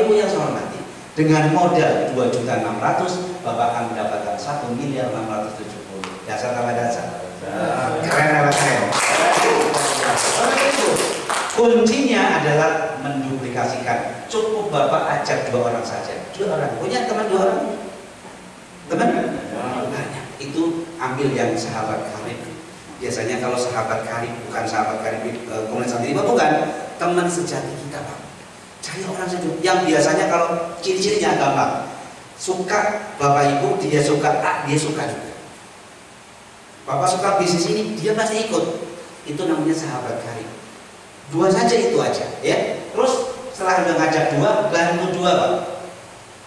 Ibu yang saya hormati, dengan modal 2.600.000 Bapak akan mendapatkan 1.670.000. Dasar tambah dasar. Keren apa keren? Kuncinya adalah menduplikasikan. Cukup Bapak ajak 2 orang saja. 2 orang. Punya teman 2 orang? Teman? Banyak. Itu ambil yang sahabat karib. Biasanya kalau sahabat karib, bukan sahabat karib komunitas santri, bukan. Teman sejati kita, Pak. Cari orang saja. Yang biasanya kalau ciri-cirinya gampang. Suka Bapak Ibu, dia suka A, dia suka juga. Bapak suka bisnis ini, dia pasti ikut. Itu namanya sahabat karib. 2 saja, itu aja, ya. Terus setelah udah ngajak 2, bantu 2, Pak.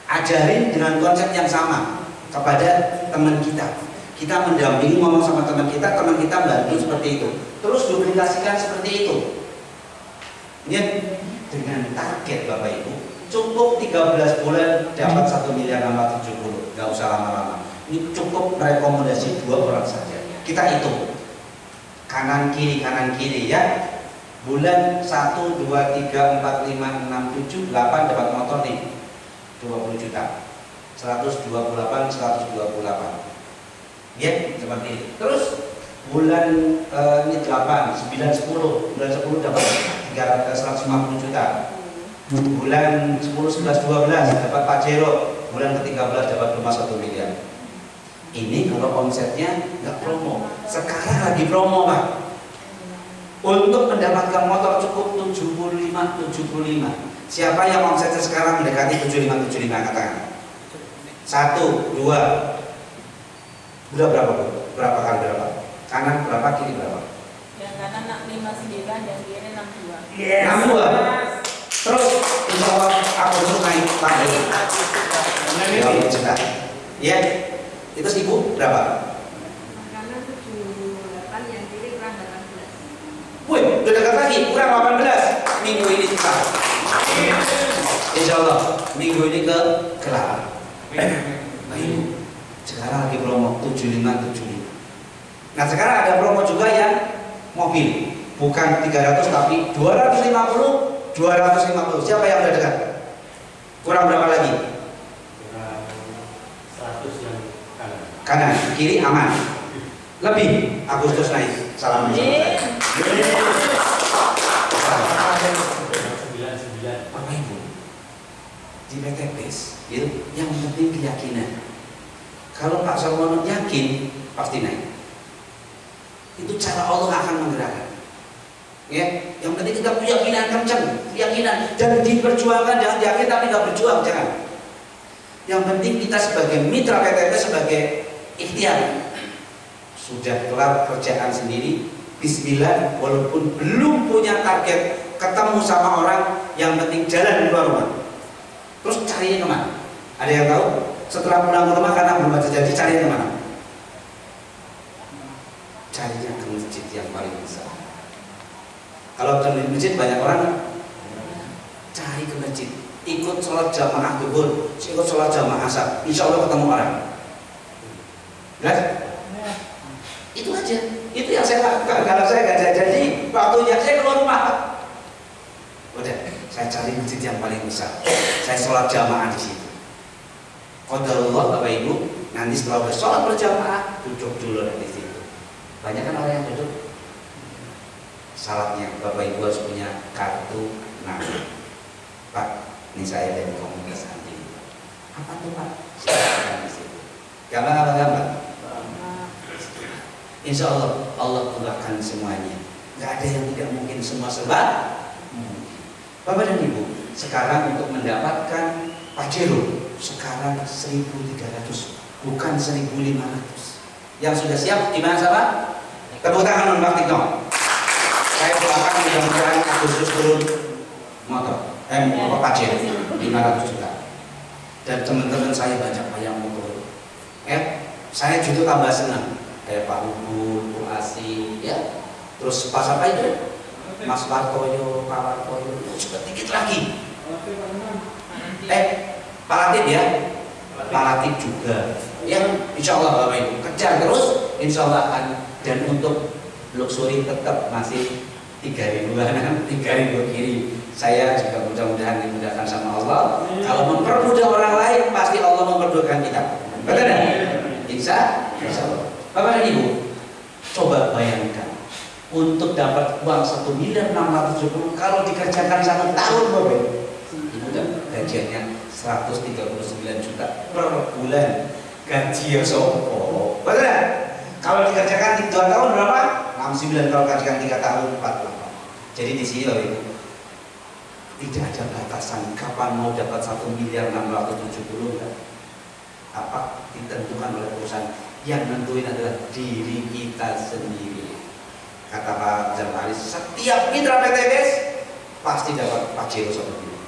Ajarin dengan konsep yang sama kepada teman kita. Kita mendampingi, ngomong sama teman kita bantu seperti itu. Terus duplikasikan seperti itu. Ini dengan target Bapak Ibu, cukup 13 bulan dapat 1.670.000. Gak usah lama-lama. Ini cukup rekomendasi 2 orang saja. Kita hitung kanan kiri ya. Bulan 1, 2, 3, 4, 5, 6, 7, 8 dapat motor nih 20 juta 128, 128 ya, seperti ini. Terus bulan ini 8, 9, 10 bulan 10 dapat 150 juta. Bulan 10, 11, 12 dapat Pajero. Bulan ke-13 dapat rumah 1 miliar. Ini kalau omsetnya nggak promo. Sekarang lagi promo, Pak. Untuk mendapatkan motor cukup 75. Siapa yang omsetnya sekarang mendekati 75 katakan? 1, 2. Udah berapa, Bu? Berapa kali berapa? Kanan berapa, kiri berapa? Yang kanan 59, yang kiri 62. Yes. 62. Terus insya Allah aku terus naik lagi. Ya, itu Ibu berapa? Kanan 78, yang kiri kurang 18. Wih, udah dekat lagi, kurang 18. Minggu ini kita. Insya Allah minggu ini ke-8. Nah Ibu, sekarang lagi promo 75. Nah sekarang ada promo juga yang mobil, bukan 300 tapi 250. Siapa yang udah dekat? Kurang berapa lagi? Kurang 100 yang kanan, kiri aman. Lebih Agustus naik. Salam. Bapak Ibu, di PTPS itu yang penting keyakinan. Kalau Pak Salmono yakin pasti naik. Itu cara Allah akan menggerakkan. Ya, yang penting kita punya keyakinan kencang, keyakinan dan diperjuangkan, jangan yakin tapi nggak berjuang, jangan. Yang penting kita sebagai mitra PTP sebagai ikhtiar sudah kelar kerjaan sendiri, bismillah, walaupun belum punya target ketemu sama orang, yang penting jalan keluar rumah. Terus carinya kemana? Ada yang tahu? Setelah pulang ke rumah karena belum terjadi, carinya kemana? Carinya ke masjid yang paling besar. Kalau di masjid banyak orang, cari ke masjid, ikut sholat jamaah duhur, ikut sholat jamaah asar, insya Allah ketemu orang. Jelas? Itu aja, itu yang saya lakukan. Kalau saya nggak jadi, waktunya saya keluar rumah. Udah, saya cari masjid yang paling besar, saya sholat jamaah di situ. Qadarullah Bapak Ibu, nanti setelah udah sholat berjamaah, duduk dulu di situ. Banyak kan orang yang duduk. Syaratnya Bapak Ibu harus punya kartu nama. Pak, ini saya dari komunitas anti. Apa tuh Pak? Silakan di situ. Gampang. Insya Allah Allah mudahkan semuanya. Gak ada yang tidak mungkin, semua serba mungkin. Bapak dan Ibu, sekarang untuk mendapatkan Pajero sekarang 1.300, bukan 1.500. Yang sudah siap di mana sahabat? Tepuk tangan untuk Pak Tino. Saya doakan mudah-mudahan Agustus turun motor, Pajero 500 juta. Dan teman-teman saya banyak yang motor. Saya juga tambah senang. Kayak Pak Ubud, Bu Asi, ya. Terus pas apa itu? Mas Wartoyo, Pak Wartoyo, juga dikit lagi. Pak Latif ya, Pak Latif juga. Ya, insya Allah Bapak Ibu kejar terus, insya Allah akan. Dan untuk luxury tetap masih 3.000-an, 3.000 kiri. Saya juga mudah-mudahan dimudahkan sama Allah. Kalau mempermudah orang lain, pasti Allah mempermudah kita. Betul tidak? Insya Allah. Bapak dan Ibu, coba bayangkan untuk dapat uang 1.670.000 kalau dikerjakan 1 tahun, Bapak. Ibu gajiannya 139 juta per bulan. Gaji ya sopo. Betul tidak? Kalau dikerjakan 2 tahun berapa? 69. Kalau dikerjakan 3 tahun 48. Jadi di sini loh Ibu, tidak ada batasan kapan mau dapat 1.670.000 enggak. Apa ditentukan oleh perusahaan, yang nentuin adalah diri kita sendiri. Kata Pak Zalmaris, setiap mitra PTBS pasti dapat Pajero seperti ini,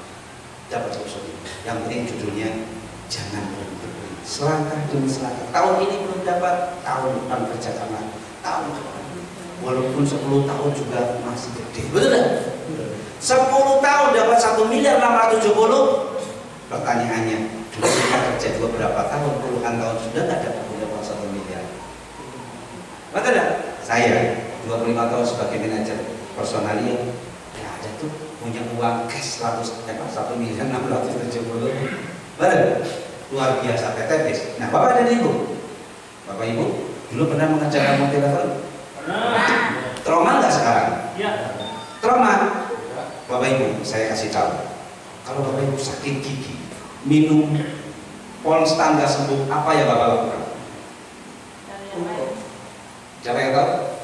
dapat seperti ini. Yang penting judulnya jangan berhenti, selangkah demi selangkah. Tahun ini belum dapat, tahun depan kerjakan lagi, tahun depan. Walaupun 10 tahun juga masih gede, betul tidak? 10 tahun dapat 1.670.000. Pertanyaannya, dulu kita kerja juga berapa tahun, puluhan tahun sudah nggak dapat 1 miliar. Betul tidak? Saya 25 tahun sebagai manajer personalia, ya ada tuh punya uang cash 1.670.000. Betul? Luar biasa PTBS. Nah, Bapak dan Ibu, Bapak Ibu dulu pernah mengerjakan multi level? Trauma nggak sekarang? Iya. Trauma. Bapak Ibu, saya kasih tahu. Kalau Bapak Ibu sakit gigi, minum Ponstan nggak sembuh, apa ya Bapak lakukan? Siapa yang tahu?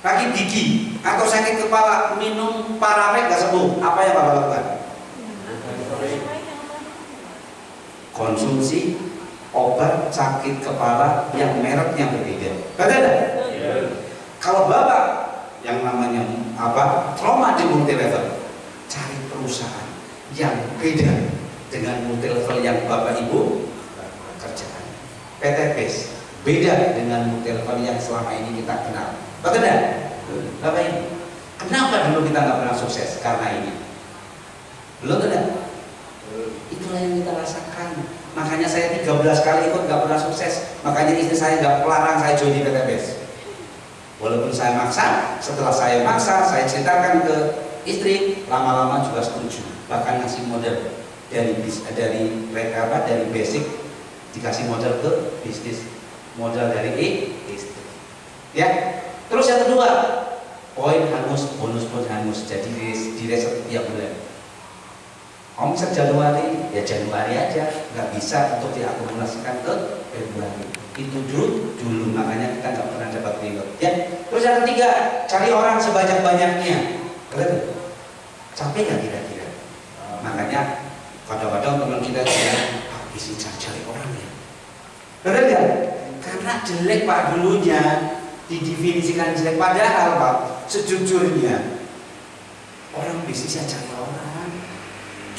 Sakit gigi atau sakit kepala, minum Paramek nggak sembuh, apa yang Bapak lakukan? Konsumsi obat sakit kepala yang mereknya berbeda. Betul tidak? Kalau Bapak yang namanya trauma di multi level, cari perusahaan yang beda dengan multi level yang Bapak Ibu kerjakan. PTBS beda dengan multi level yang selama ini kita kenal. Betul tidak? Bapak Ibu, kenapa dulu kita nggak pernah sukses? Karena ini. Belum tidak? Itulah yang kita rasakan. Makanya saya 13 kali ikut nggak pernah sukses. Makanya istri saya nggak pelarang saya join di PTBS. Walaupun saya maksa, setelah saya maksa, saya ceritakan ke istri, lama-lama juga setuju. Bahkan ngasih model dari basic dikasih model ke bisnis, modal dari istri. Ya. Terus yang kedua, poin hangus, bonus pun hangus. Jadi di reset tiap bulan. Omset Januari, ya Januari aja, nggak bisa untuk diakumulasikan ke Februari. Itu dulu, makanya kita nggak pernah dapat reward. Ya. Terus yang ketiga, cari orang sebanyak-banyaknya. Betul? Capek nggak kira-kira? Makanya kadang-kadang teman kita bilang, isi cari orang ya. Betul nggak? Karena jelek Pak dulunya, didefinisikan jelek. Padahal Pak, sejujurnya orang bisnisnya cari orang,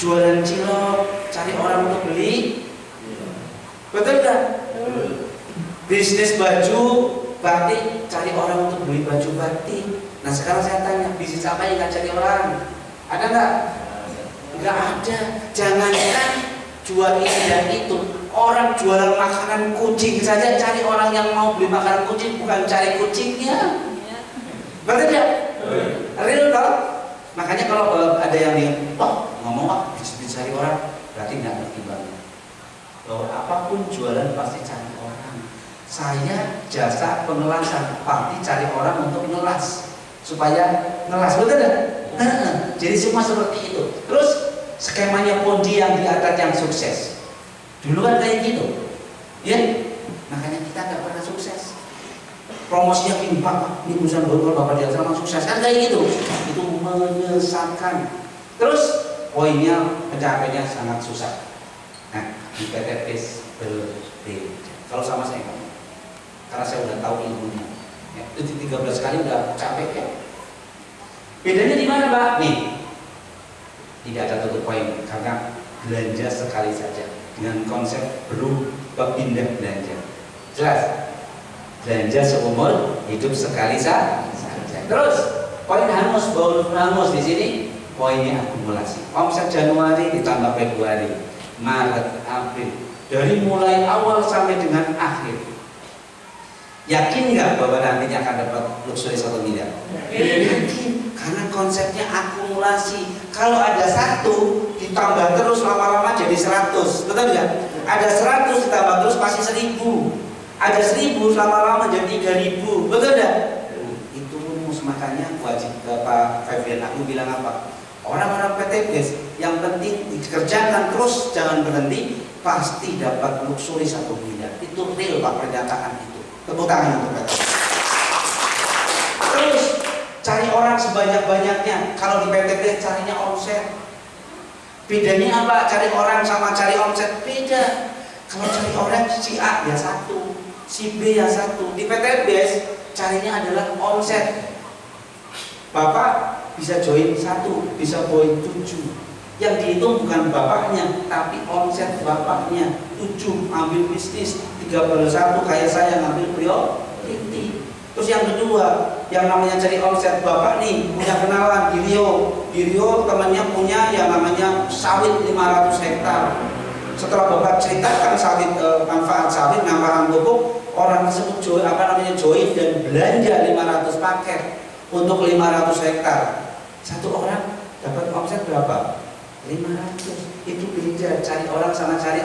jualan cilok, cari orang untuk beli. Betul nggak? Bisnis baju batik, cari orang untuk beli baju batik. Nah sekarang saya tanya, bisnis apa yang nggak cari orang? Ada nggak? Nggak ada. Jangankan jual ini dan itu, orang jualan makanan kucing saja cari orang yang mau beli makanan kucing, bukan cari kucingnya. Betul ya? Real toh? Makanya kalau ada yang bilang, ngomong bisnis cari orang, berarti nggak ngerti banget. Bahwa apapun jualan pasti cari orang. Saya jasa pengelasan, pasti cari orang untuk ngelas supaya ngelas, betul nggak? Jadi semua seperti itu. Terus skemanya Ponzi yang di atas yang sukses. Dulu kan kayak gitu, ya. Makanya kita nggak pernah sukses. Promosinya gini, Pak, ini perusahaan botol Bapak dia sama sukses kan kayak gitu. Itu menyesalkan. Terus poinnya pencapaiannya sangat susah. Nah, di PTBS berbeda. Kalau sama saya enggak. Karena saya udah tahu ilmunya. Ya, itu 13 kali udah capek ya. Bedanya di mana, Pak? Nih. Tidak ada tutup poin karena belanja sekali saja dengan konsep berpindah belanja. Jelas? Belanja seumur hidup sekali saja. Terus poin hangus, bonus hangus di sini. Poinnya akumulasi. Omset Januari ditambah Februari, Maret, April. Dari mulai awal sampai dengan akhir. Yakin nggak bahwa nantinya akan dapat luxury 1 miliar? Yakin, karena konsepnya akumulasi. Kalau ada 1 ditambah terus lama-lama jadi 100, betul nggak? Ada 100 ditambah terus pasti 1000. Ada 1000 lama-lama jadi 3000, betul nggak? Itu rumus, makanya wajib Pak Febrian aku bilang apa? Orang-orang PTBS yang penting dikerjakan terus, jangan berhenti, pasti dapat luxury 1 miliar. Itu real Pak, pernyataan itu. Tepuk tangan untuk Pak. Terus cari orang sebanyak-banyaknya. Kalau di PTBS carinya omset. Bedanya apa? Cari orang sama cari omset beda. Kalau cari orang si A ya 1, si B ya 1. Di PTBS carinya adalah omset. Bapak bisa join 1, bisa join 7. Yang dihitung bukan bapaknya, tapi omset bapaknya. 7 ambil bisnis, 31 kayak saya ngambil priority. Terus yang kedua, yang namanya cari omset, bapak nih punya kenalan di Rio. Di Rio temannya punya yang namanya sawit 500 hektar. Setelah bapak ceritakan sawit, manfaat sawit, manfaat pupuk, orang tersebut join dan belanja 500 paket untuk 500 hektar. Satu orang dapat omset berapa? 500. Itu beda cari orang sama cari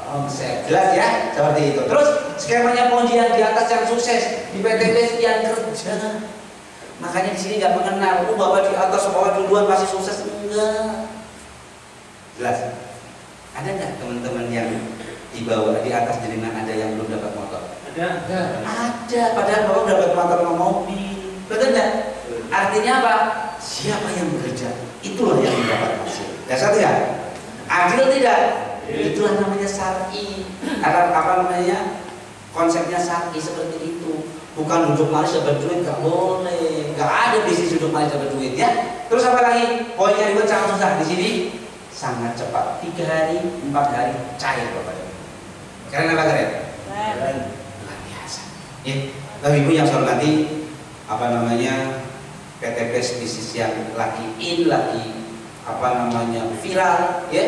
omset. Jelas ya? Seperti itu. Terus skemanya pengujian di atas yang sukses, di PTBS yang kerja. Makanya di sini nggak mengenal, bapak di atas, bapak duluan pasti sukses, enggak. Jelas? Ada nggak teman-teman yang di bawah, di atas jaringan ada yang belum dapat motor? Ada. Ada. Padahal bapak dapat motor sama mobil. Betul nggak? Artinya apa? Siapa yang bekerja, itulah yang mendapat hasil. Ya satu ya? Adil tidak? Itulah namanya syar'i. Apa namanya? Konsepnya syar'i seperti itu. Bukan duduk manis dapat duit, nggak boleh. Nggak ada bisnis duduk manis dapat duit ya. Terus apa lagi? Poinnya juga sangat susah di sini. Sangat cepat. 3 hari, 4 hari cair bapak. Keren apa keren? Luar biasa. Ya. Bapak Ibu yang saya hormati, apa namanya? PTBS bisnis yang lagi viral ya.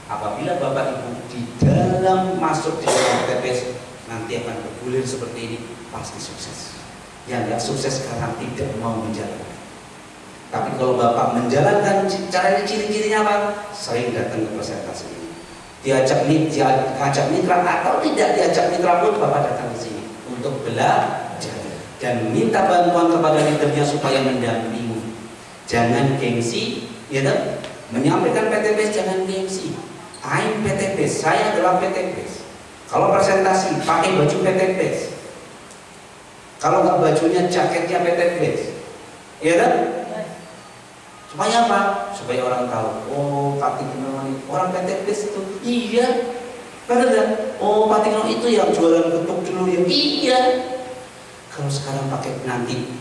Apabila Bapak Ibu di dalam masuk di dalam PTBS nanti akan bergulir seperti ini, pasti sukses. Yang nggak sukses sekarang tidak mau menjalankan. Tapi kalau Bapak menjalankan, caranya ciri-cirinya apa? Sering datang ke presentasi ini. Diajak mitra atau tidak diajak mitra pun Bapak datang ke sini untuk belajar dan minta bantuan kepada leadernya supaya mendampingi. Jangan gengsi, ya kan? Menyampaikan PTBS jangan gengsi. I'm PTBS, saya adalah PTBS. Kalau presentasi pakai baju PTBS. Kalau nggak bajunya jaketnya PTBS, ya kan? Supaya apa? Supaya orang tahu. Oh, Pak Tigno ini orang PTBS itu. Iya, benar kan? Oh, Pak Tigno itu yang jualan getuk dulu ya. Iya. Kalau sekarang pakai nanti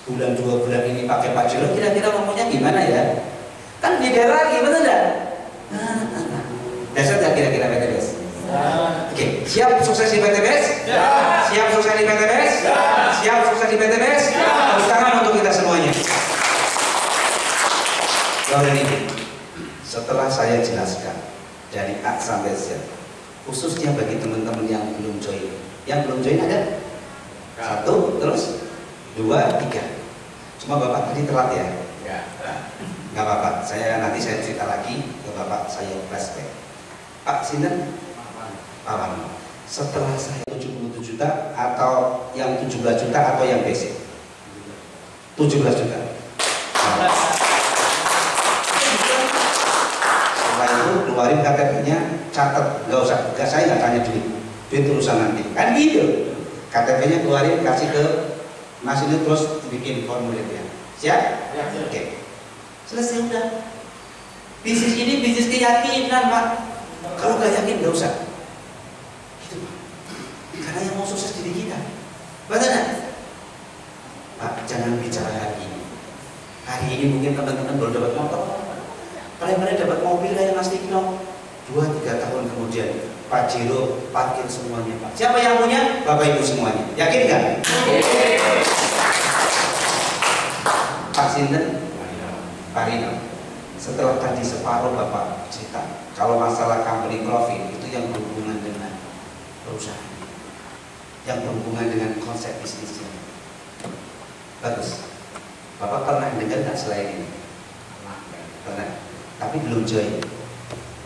bulan 2 bulan ini pakai Pak Jero, kira-kira ngomongnya gimana ya? Kan beda lagi, betul nggak? Dasar nggak kira-kira PTBS? Oke, siap sukses di PTBS? Ya. Siap sukses di PTBS? Ya. Siap sukses di PTBS? Ya. Tepuk tangan untuk kita semuanya. Bapak ini, setelah saya jelaskan dari A sampai Z, khususnya bagi teman-teman yang belum join. Yang belum join ada? 1, terus 2, 3. Cuma Bapak tadi telat ya? Ya. Nggak apa-apa, nanti saya cerita lagi ke Bapak, saya flashback. Pak Sinten? Pawan. Setelah saya 77 juta atau yang 17 juta atau yang basic? 17 juta. Setelah itu keluarin KTP-nya, catat, saya nggak tanya duit urusan nanti. Kan gitu. KTP-nya keluarin, kasih ke Mas ini, terus bikin formulirnya. Siap? Ya, oke. Selesai udah. Bisnis ini bisnis keyakinan, Pak. Kalau nggak yakin nggak usah. Gitu, Pak. Karena yang mau sukses diri kita. Betul nggak? Pak, jangan bicara hari ini. Hari ini mungkin teman-teman baru dapat motor. Paling-paling dapat mobil kayak Mas Tigno. 2-3 tahun kemudian Pak Jero parkir semuanya, Pak. Siapa yang punya? Bapak Ibu semuanya. Yakin nggak? Pak Sinten? Pak Rino. Setelah tadi separuh Bapak cerita, kalau masalah company profit itu yang berhubungan dengan perusahaan, yang berhubungan dengan konsep bisnisnya. Bagus. Bapak pernah dengar nggak selain ini? Pernah. Tapi belum join.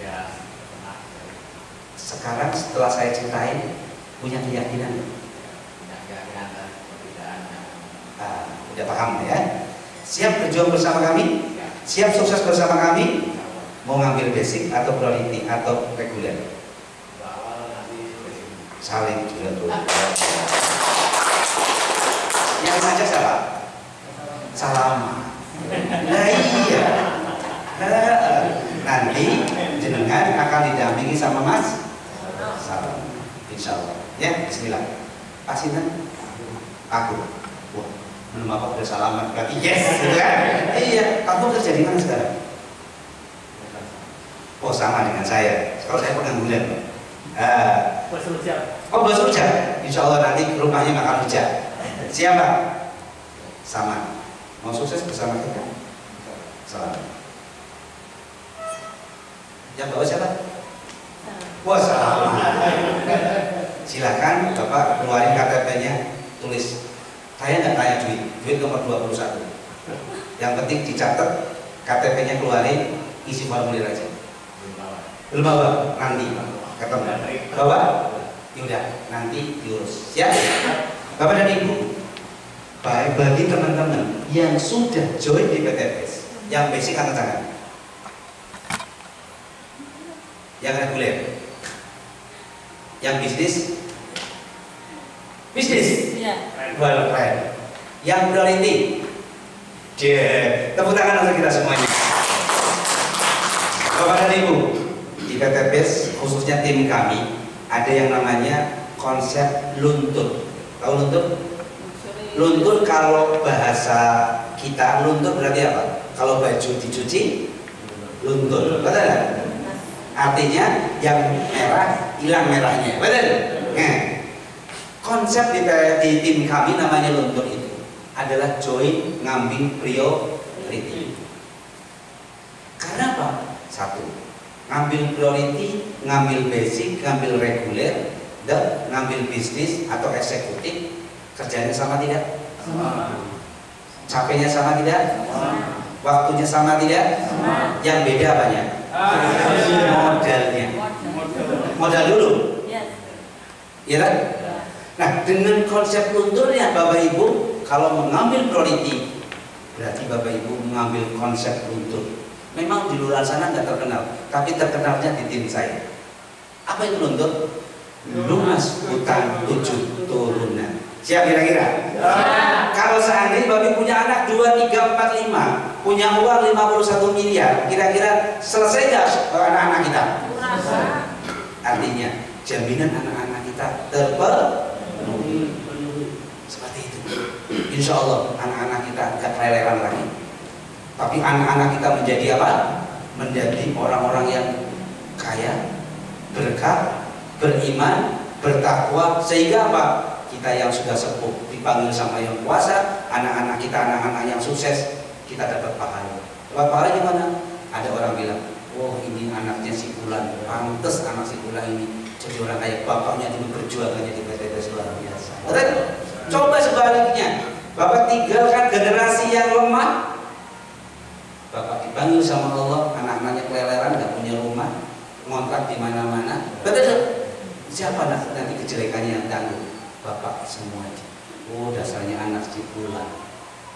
Ya. Sekarang setelah saya ceritain, punya keyakinan? Udah paham ya? Siap berjuang bersama kami? Siap sukses bersama kami? Mau ngambil basic atau priority atau reguler? Saling juga tuh. Yang ngajak siapa? Salama. Nah iya. Nanti jenengan akan didampingi sama Mas Salama. Insya Allah. Ya, Bismillah. Pak Sinten? Aku. Wah, belum apa udah salaman. Berarti yes, gitu kan? Iya. Kamu kerja di mana sekarang? Oh, sama dengan saya. Kalau saya pengangguran. Bos Rujak. Oh, Bos Rujak. Insya Allah nanti rumahnya makan rujak. Siapa? Sama. Mau sukses bersama kita? Salam. Yang bawa siapa? Wah, salam. Silakan Bapak keluarin KTP-nya, tulis. Saya nggak tanya duit nomor 21. Yang penting dicatat, KTP-nya keluarin, isi formulir aja. Belum bawa, nanti ketemu. Bawa? Yaudah, nanti diurus. Ya, Bapak dan Ibu. Baik, bagi teman-teman yang sudah join di PTPS, yang basic angkat tangan, yang reguler, yang bisnis, Iya. well, keren. Yang priority, tepuk tangan untuk kita semuanya. Bapak dan Ibu, di PTPS khususnya tim kami ada yang namanya konsep luntur. Tahu luntur? Luntur kalau bahasa kita, luntur berarti apa? Kalau baju dicuci, luntur. Betul nggak? Artinya yang merah hilang merahnya. Betul? Nah, konsep di tim kami namanya luntur itu adalah join ngambil priority. Karena apa? Satu, ngambil priority, ngambil basic, ngambil reguler, dan ngambil bisnis atau eksekutif. Kerjanya sama tidak? Sama. Capeknya sama tidak? Sama. Waktunya sama tidak? Sama. Yang beda apanya? Modalnya. Modal dulu. Iya kan? Nah, dengan konsep lunturnya Bapak Ibu, kalau mengambil priority, berarti Bapak Ibu mengambil konsep luntur. Memang di luar sana nggak terkenal, tapi terkenalnya di tim saya. Apa itu luntur? Lunas utang 7 turunan. Siap kira-kira? Ya. Kalau seandainya Bapak punya anak 2, 3, 4, 5, punya uang 51 miliar, kira-kira selesai nggak anak-anak kita? Artinya jaminan anak-anak kita terpenuhi. Seperti itu. Insya Allah anak-anak kita nggak keleleran lagi. Tapi anak-anak kita menjadi apa? Menjadi orang-orang yang kaya, berkah, beriman, bertakwa, sehingga apa? Kita yang sudah sepuh dipanggil sama yang kuasa, anak-anak kita, anak-anak yang sukses, kita dapat pahala. Dapat pahala gimana? Ada orang bilang, oh ini anaknya si Fulan, pantes anak si Fulan ini jadi orang kaya, bapaknya dulu perjuangannya di PTPS luar biasa. Betul? Coba sebaliknya, Bapak tinggalkan generasi yang lemah, Bapak dipanggil sama Allah, anak-anaknya keleleran, nggak punya rumah, ngontrak di mana-mana. Betul? Siapa nanti kejelekannya yang tanggung? Bapak semua aja. Oh, dasarnya anak si Fulan.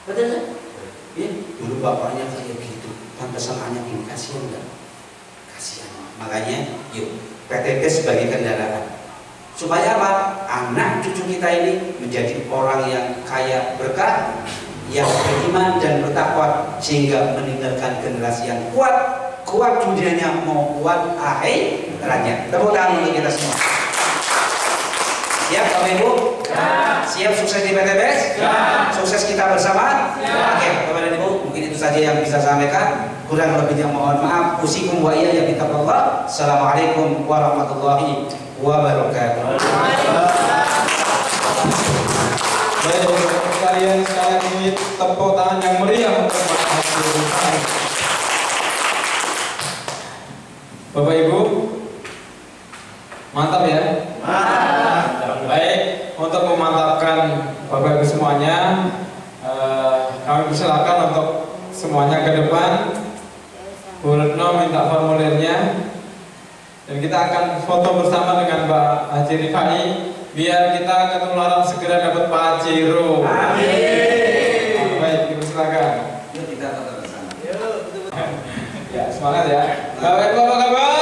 Betul kan? Ya, dulu bapaknya kayak gitu. Pantesan anak ini kasihan enggak? Kasihan. Makanya, yuk PTP sebagai kendaraan. Supaya apa? Anak cucu kita ini menjadi orang yang kaya berkah, yang beriman dan bertakwa, sehingga meninggalkan generasi yang kuat dunianya mau kuat akhiratnya. Tepuk tangan untuk kita semua. Siap Bapak Ibu? Ya. Siap sukses di PTPS? Ya. Sukses kita bersama? Ya. Oke, Bapak dan Ibu, mungkin itu saja yang bisa saya sampaikan. Kurang lebihnya mohon maaf. Usikum wa iyaya bittaqwallah. Assalamualaikum warahmatullahi wabarakatuh. Baik, untuk kalian sekalian ini tepuk tangan yang meriah untuk Bapak Ibu, mantap ya? Mantap. Baik, untuk memantapkan Bapak Ibu semuanya, kami persilakan untuk semuanya ke depan Jono minta formulirnya dan kita akan foto bersama dengan Mbak Haji Rifai biar kita ketularan segera dapat pajero. Amin. Baik, silakan. Yuk kita foto bersama. Ya, semangat ya. Bapak Ibu apa kabar?